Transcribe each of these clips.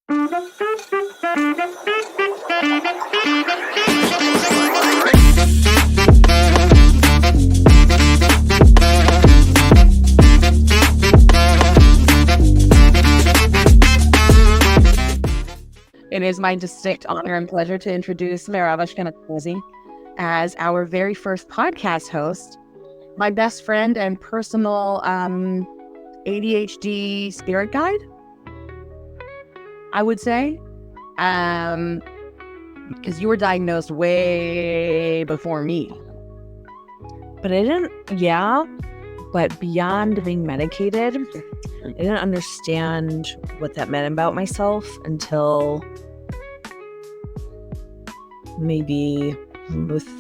It is my distinct honor and pleasure to introduce Mayrav as our very first podcast host, my best friend and personal ADHD spirit guide, I would say. Because you were diagnosed way before me. But I didn't, but beyond being medicated, I didn't understand what that meant about myself until maybe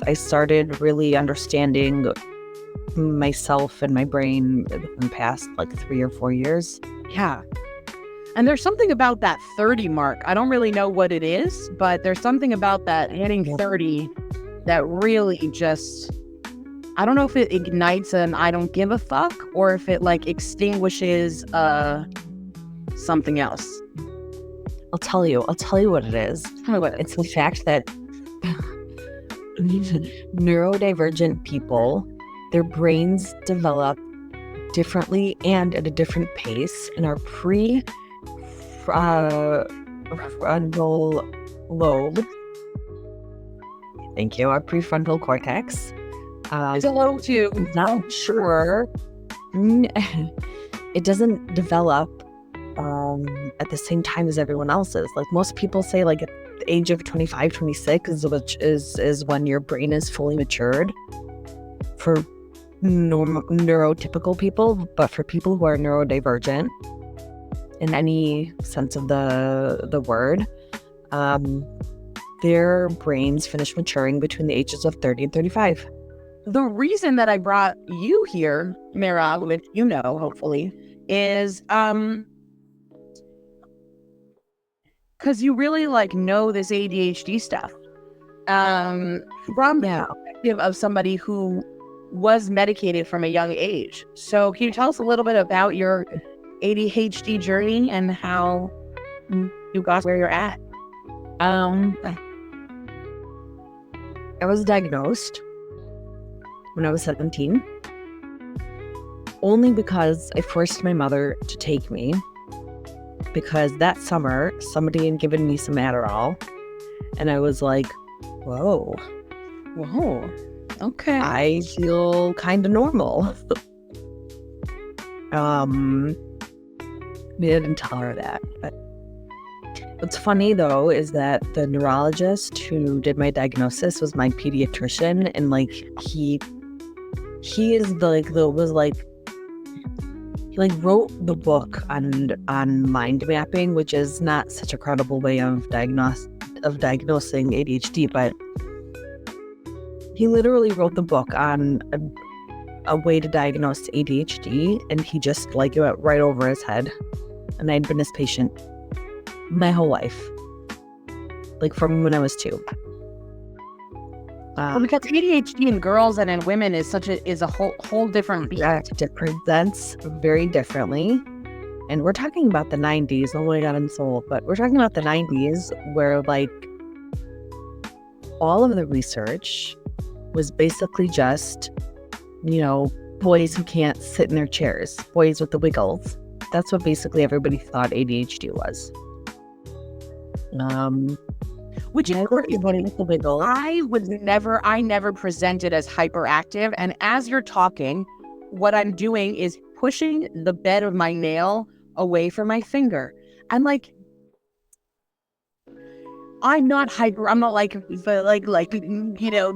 I started really understanding myself and my brain in the past 3 or 4 years. Yeah. And there's something about that 30 mark. I don't really know what it is, but there's something about that hitting 30 that really just, I don't know if it ignites an I don't give a fuck or if it extinguishes something else. I'll tell you what it is. Tell me what it is. It's the fact that neurodivergent people, their brains develop differently and at a different pace in our prefrontal lobe. Thank you. Our prefrontal cortex. It's a little too. Not sure. It doesn't develop at the same time as everyone else's. Most people say at the age of 25, 26 is when your brain is fully matured for neurotypical people, but for people who are neurodivergent in any sense of the word, their brains finish maturing between the ages of 30 and 35. The reason that I brought you here, Mayrav, which you know, hopefully, is because you really know this ADHD stuff. From the perspective of somebody who was medicated from a young age. So can you tell us a little bit about your ADHD journey and how you got where you're at? I was diagnosed when I was 17, only because I forced my mother to take me, because that summer somebody had given me some Adderall and I was like, whoa, okay, I feel kind of normal. I didn't tell her that, but what's funny though is that the neurologist who did my diagnosis was my pediatrician, and he is he wrote the book on mind mapping, which is not such a credible way of diagnosing ADHD, but he literally wrote the book on a way to diagnose ADHD, and he just it went right over his head. And I'd been his patient my whole life, from when I was 2. Because ADHD in girls and in women is a whole different beast. It presents very differently, and we're talking about the 90s. Oh my god, I'm so old, but we're talking about the 90s where all of the research was basically just boys who can't sit in their chairs, boys with the wiggles. That's what basically everybody thought ADHD was. Which is everybody with the wiggle. I never presented as hyperactive, and as you're talking, what I'm doing is pushing the bed of my nail away from my finger. And I'm not hyper. I'm not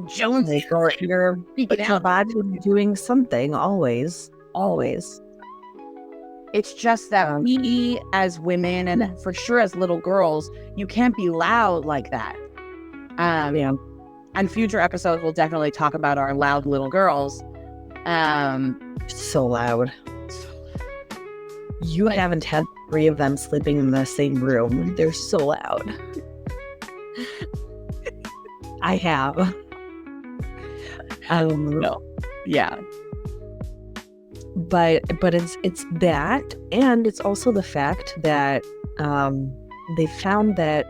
Jones. Your body doing something always. It's just that we as women, and for sure as little girls, you can't be loud like that. And future episodes will definitely talk about our loud little girls. So loud. You haven't had 3 of them sleeping in the same room. They're so loud. I have. No. Yeah. But it's that, and it's also the fact that they found that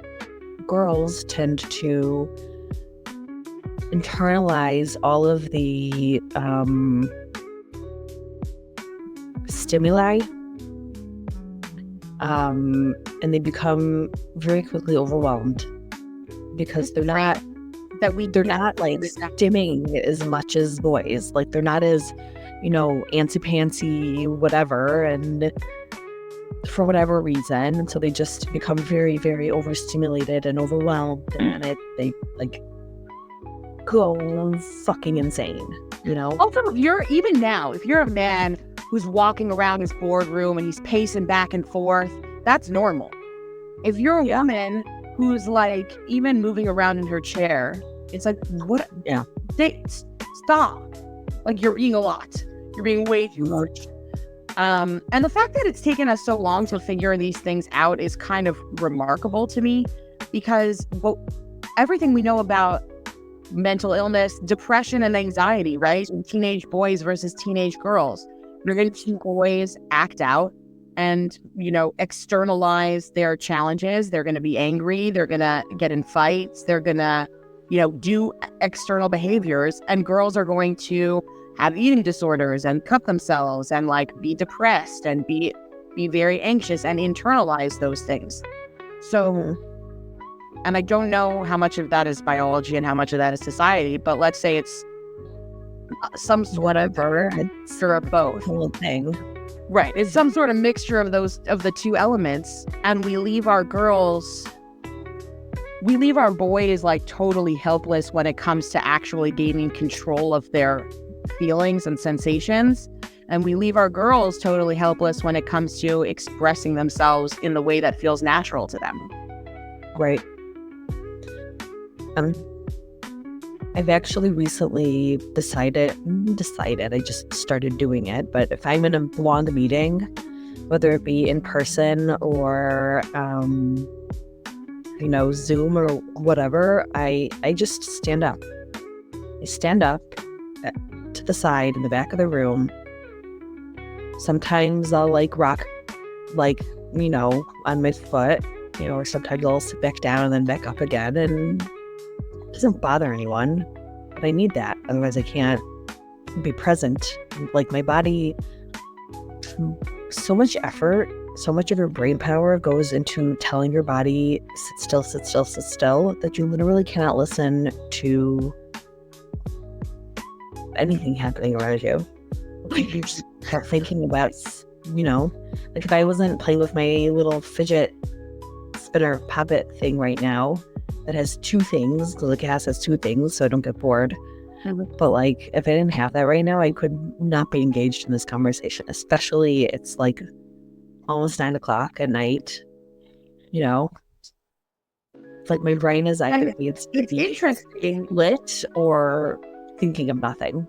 girls tend to internalize all of the stimuli, and they become very quickly overwhelmed because they're not like stimming as much as boys. Like they're not as, antsy-pantsy, whatever, and for whatever reason, and so they just become very, very overstimulated and overwhelmed, and they like go fucking insane, Also, if you're a man who's walking around his boardroom and he's pacing back and forth, that's normal. If you're a woman who's like even moving around in her chair, it's like, what? Yeah. Stop. Like, you're being a lot. You're being way too much. And the fact that it's taken us so long to figure these things out is kind of remarkable to me, because everything we know about mental illness, depression, and anxiety, right? And teenage boys versus teenage girls. You're going to see boys act out and, externalize their challenges. They're going to be angry. They're going to get in fights. They're going to, do external behaviors. And girls are going to have eating disorders and cut themselves and like be depressed and be very anxious and internalize those things. So, and I don't know how much of that is biology and how much of that is society, but let's say it's some sort of mixture of both. Whole thing. Right. It's some sort of mixture of the two elements, and we leave our boys like totally helpless when it comes to actually gaining control of their feelings and sensations. And we leave our girls totally helpless when it comes to expressing themselves in the way that feels natural to them. Right. I've actually recently decided, I just started doing it, but if I'm in a long meeting, whether it be in person or, Zoom or whatever, I just stand up. I stand up to the side in the back of the room. Sometimes I'll rock, on my foot, or sometimes I'll sit back down and then back up again, and it doesn't bother anyone, but I need that. Otherwise I can't be present. Like my body, so much effort, so much of your brain power goes into telling your body, sit still, sit still, sit still, that you literally cannot listen to anything happening around you. Like you just start thinking about, like if I wasn't playing with my little fidget spinner puppet thing right now that has two things, the gas has two things, so I don't get bored. But if I didn't have that right now, I could not be engaged in this conversation, especially it's almost 9 o'clock at night, It's like my brain is either it's interesting, lit or thinking of nothing.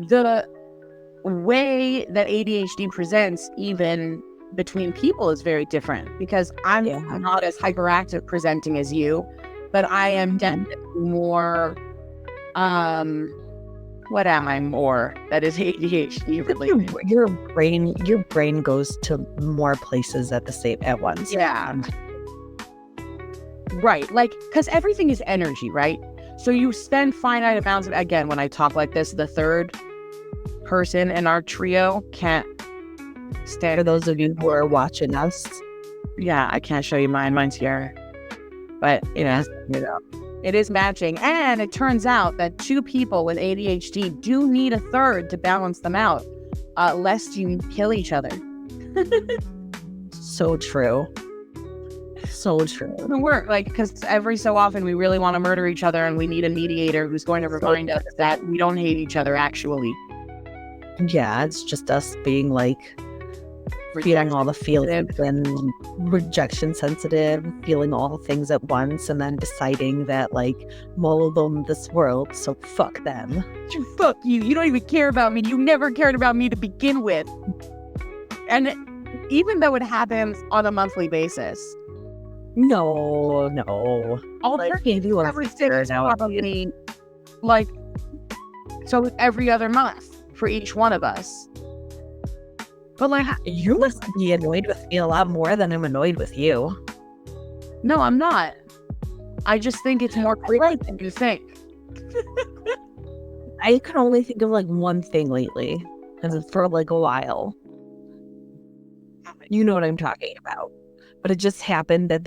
The way that ADHD presents even between people is very different, because I'm not as hyperactive presenting as you, but I am definitely more, what am I more that is ADHD related? Your brain goes to more places at once. Yeah. Right. Because everything is energy, right? So you spend finite amounts of, again, when I talk like this, the third person in our trio can't stand. For those of you who are watching us. Yeah, I can't show you mine. Mine's here. But, it is matching. And it turns out that two people with ADHD do need a third to balance them out, lest you kill each other. So true. So true. It doesn't work, because every so often we really want to murder each other, and we need a mediator who's going to remind us that we don't hate each other, actually. Yeah, it's just us being feeling all the feelings and rejection sensitive, feeling all the things at once, and then deciding that all of them this world, so fuck them. Fuck you. You don't even care about me. You never cared about me to begin with. And even though it happens on a monthly basis. No. I'll give you every 6 probably, so every other month for each one of us. But you must be annoyed with me a lot more than I'm annoyed with you. No, I'm not. I just think it's more frequent than you think. I can only think of like one thing lately, and it's for like a while. You know what I'm talking about. But it just happened that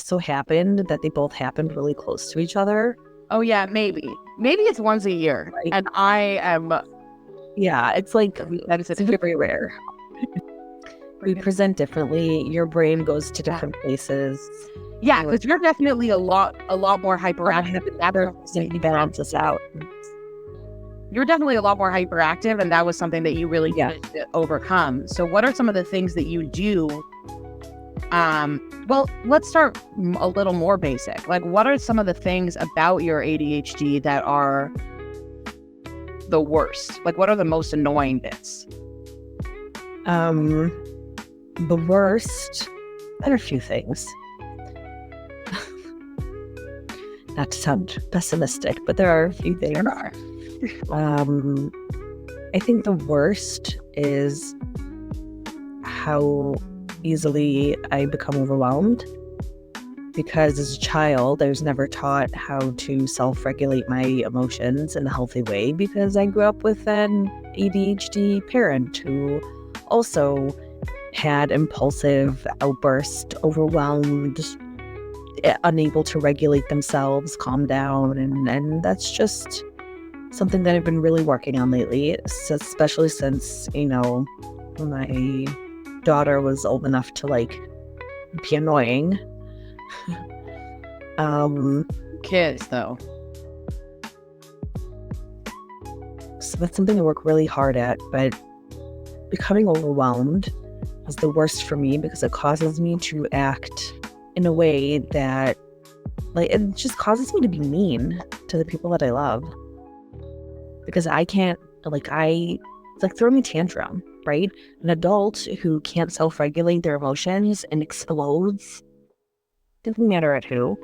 so happened that they both happened really close to each other. Oh yeah, maybe. Maybe it's once a year. Right. And I am Yeah, it's like it's very rare. We present differently. Your brain goes to different places. Yeah, because you're definitely a lot more hyperactive. That balances out. You're definitely a lot more hyperactive, and that was something that you really needed to overcome. So what are some of the things that you do? Well, let's start a little more basic. Like, what are some of the things about your ADHD that are the worst? Like, what are the most annoying bits? The worst, there are a few things. Not to sound pessimistic, but there are a few things. There are. I think the worst is how easily I become overwhelmed, because as a child, I was never taught how to self-regulate my emotions in a healthy way, because I grew up with an ADHD parent who also had impulsive outbursts, overwhelmed, unable to regulate themselves, calm down, and that's just something that I've been really working on lately, especially since, my daughter was old enough to like be annoying. Kids, though. So that's something I work really hard at, but becoming overwhelmed is the worst for me, because it causes me to act in a way that, like, it just causes me to be mean to the people that I love. Because I can't, it's like throwing a tantrum, right? An adult who can't self-regulate their emotions and explodes, doesn't matter at who.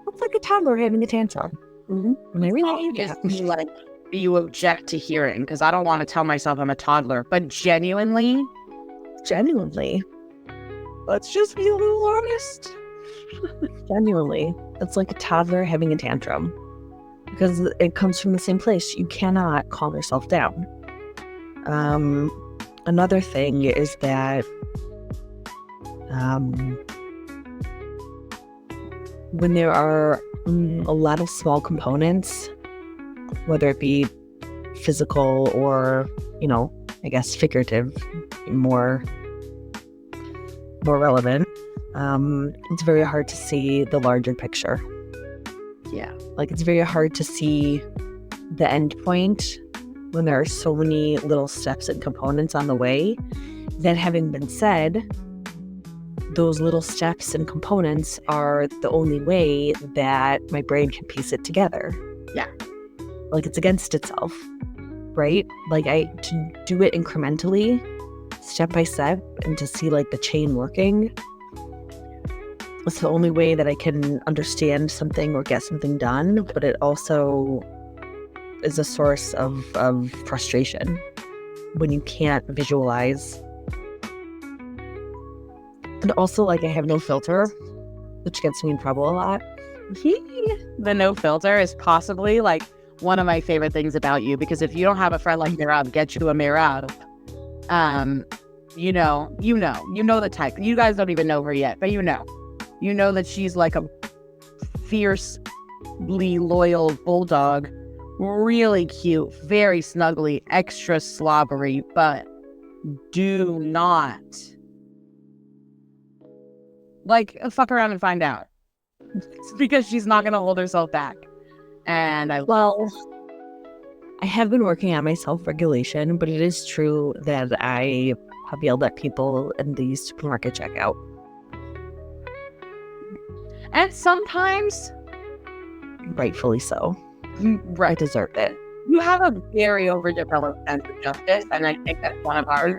It's like a toddler having a tantrum. Mm-hmm. And I really hate that. Like, you object to hearing, because I don't want to tell myself I'm a toddler, but genuinely, let's just be a little honest. Genuinely, it's like a toddler having a tantrum, because it comes from the same place. You cannot calm yourself down. Another thing is that when there are a lot of small components, whether it be physical or, I guess figurative, more relevant, it's very hard to see the larger picture. Yeah. Like, it's very hard to see the end point when there are so many little steps and components on the way. That having been said, those little steps and components are the only way that my brain can piece it together. Yeah. Like, it's against itself, right? Like, to do it incrementally, step by step, and to see like the chain working, it's the only way that I can understand something or get something done. But it also is a source of frustration when you can't visualize. And also, like, I have no filter, which gets me in trouble a lot. The no filter is possibly like one of my favorite things about you, because if you don't have a friend like Mayrav, get you a Mayrav. You know the type. You guys don't even know her yet, but you know that she's like a fiercely loyal bulldog, really cute, very snuggly, extra slobbery, but do not fuck around and find out. It's because she's not gonna hold herself back. And I have been working on my self-regulation, but it is true that I have yelled at people in the supermarket checkout. And sometimes, rightfully so, I deserve it. You have a very overdeveloped sense of justice, and I think that's one of our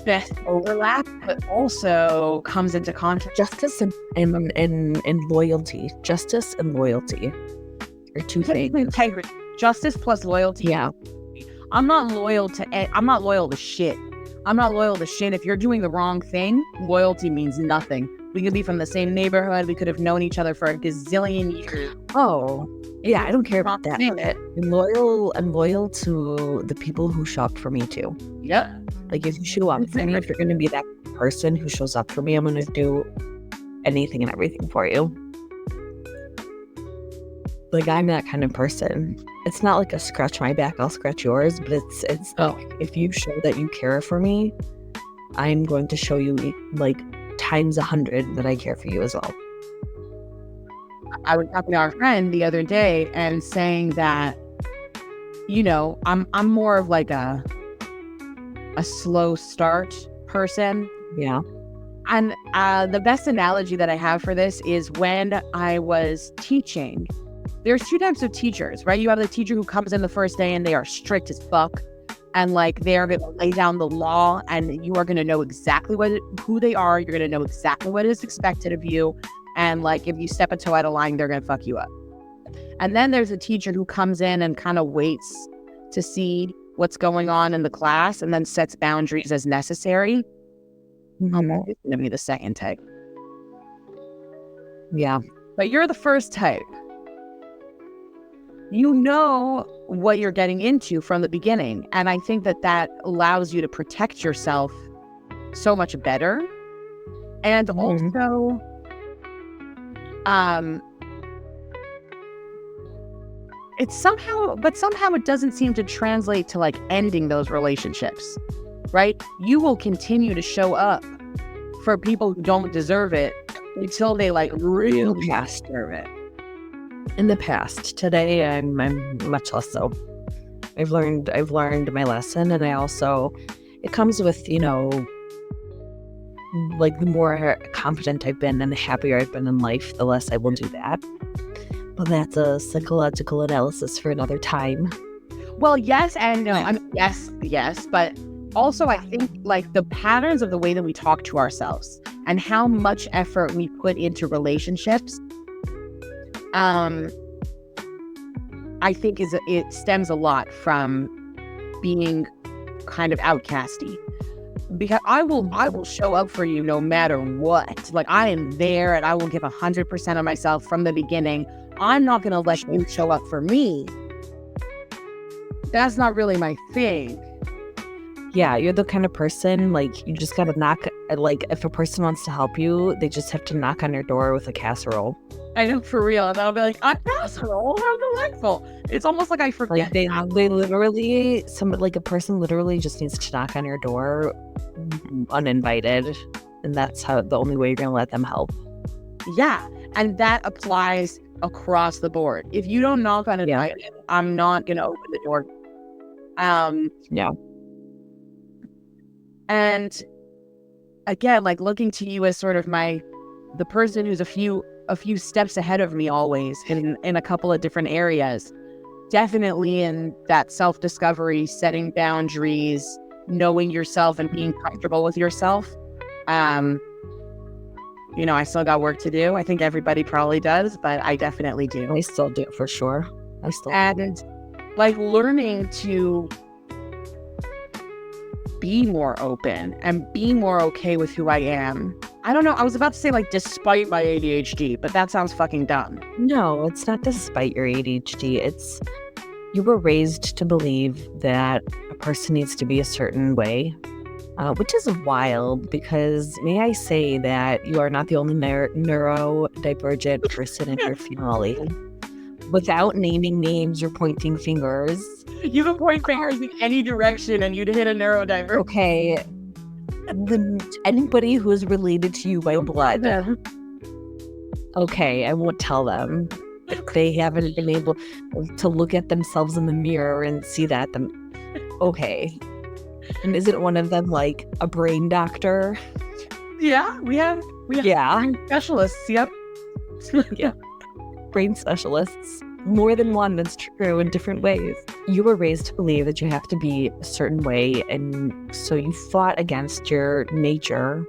best overlap, but also comes into conflict. Justice and loyalty. Justice and loyalty are two things. Integrity. Justice plus loyalty. Yeah. I'm not loyal to shit. I'm not loyal to shit. If you're doing the wrong thing, loyalty means nothing. We could be from the same neighborhood. We could have known each other for a gazillion years. Oh, yeah, I don't care about that. It. I'm loyal to the people who show up for me too. Yep. Like if you show up for me, if you're going to be that person who shows up for me, I'm going to do anything and everything for you. Like I'm that kind of person. It's not like a scratch my back, I'll scratch yours, but it's if you show that you care for me, I'm going to show you like times 100 that I care for you as well. I was talking to our friend the other day and saying that, you know, I'm more of like a slow start person. Yeah. And the best analogy that I have for this is when I was teaching. There's two types of teachers, right? You have the teacher who comes in the first day and they are strict as fuck. And like they're going to lay down the law and you are going to know exactly who they are. You're going to know exactly what is expected of you. And like if you step a toe out of line, they're going to fuck you up. And then there's a teacher who comes in and kind of waits to see what's going on in the class and then sets boundaries as necessary. I'm always going to be the second type. Yeah. But you're the first type. You know what you're getting into from the beginning. And I think that allows you to protect yourself so much better. And also, it's somehow it doesn't seem to translate to like ending those relationships, right? You will continue to show up for people who don't deserve it until they like really deserve it. In the past, today I'm much less so. I've learned my lesson, and it comes with, you know, like the more confident I've been and the happier I've been in life, the less I will do that. But that's a psychological analysis for another time. Well, yes and no. I mean, yes, but also I think like the patterns of the way that we talk to ourselves and how much effort we put into relationships, I think it stems a lot from being kind of outcasty. Because I will show up for you no matter what. Like I am there and I will give 100% of myself from the beginning. I'm not going to let you show up for me. That's not really my thing. Yeah, you're the kind of person, like, you just gotta knock, like, if a person wants to help you, they just have to knock on your door with a casserole. I know, for real. And I'll be like, a casserole? How delightful. It's almost like I forget. Like, they literally, a person literally just needs to knock on your door uninvited. And that's the only way you're gonna let them help. Yeah, and that applies across the board. If you don't knock on it, I'm not gonna open the door. Yeah. And again, like looking to you as sort of the person who's a few steps ahead of me always in a couple of different areas. Definitely in that self-discovery, setting boundaries, knowing yourself and being comfortable with yourself. You know, I still got work to do. I think everybody probably does, but I definitely do. I still do, for sure. And like learning to be more open and be more okay with who I am. I don't know. I was about to say like despite my ADHD, but that sounds fucking dumb. No, it's not despite your ADHD. It's you were raised to believe that a person needs to be a certain way, which is wild because may I say that you are not the only neurodivergent person in your family. Without naming names or pointing fingers. You can point fingers in any direction and you'd hit a neurodivergent. Okay. Anybody who is related to you by blood. Okay, I won't tell them. If they haven't been able to look at themselves in the mirror and see that. Okay. And isn't one of them like a brain doctor? Yeah, we have brain specialists. Yep. Yeah. Brain specialists, more than one. That's true in different ways. You were raised to believe that you have to be a certain way, and so you fought against your nature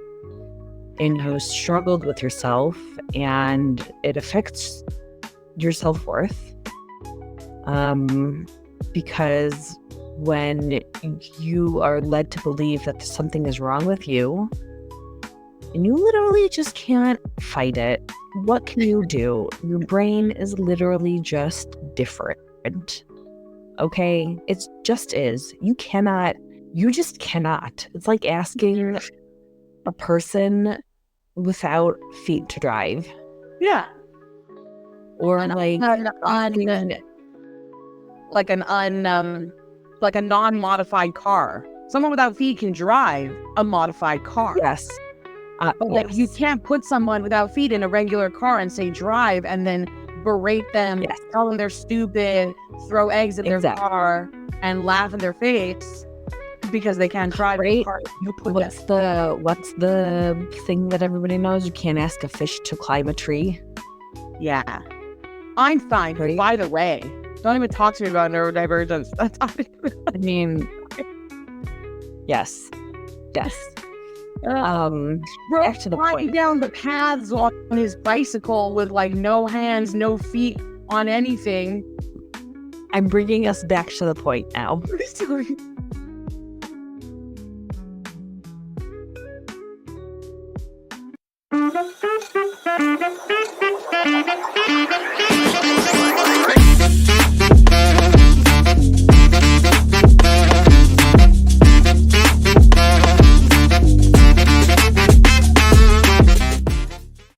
and you struggled with yourself, and it affects your self-worth because when you are led to believe that something is wrong with you and you literally just can't fight it. What can you do? Your brain is literally just different. Okay? It just is. You just cannot. It's like asking a person without feet to drive. Yeah. Or like a non-modified car. Someone without feet can drive a modified car. Yes. But like, you can't put someone without feet in a regular car and say drive and then berate them, tell them they're stupid, throw eggs at their car, and laugh in their face because they can't drive the car. What's the thing that everybody knows? You can't ask a fish to climb a tree. Yeah. Einstein, by the way, don't even talk to me about neurodivergence. That's I mean, yes. Back to the point. Down the paths on his bicycle with like no hands, no feet on anything. I'm bringing us back to the point now. Sorry.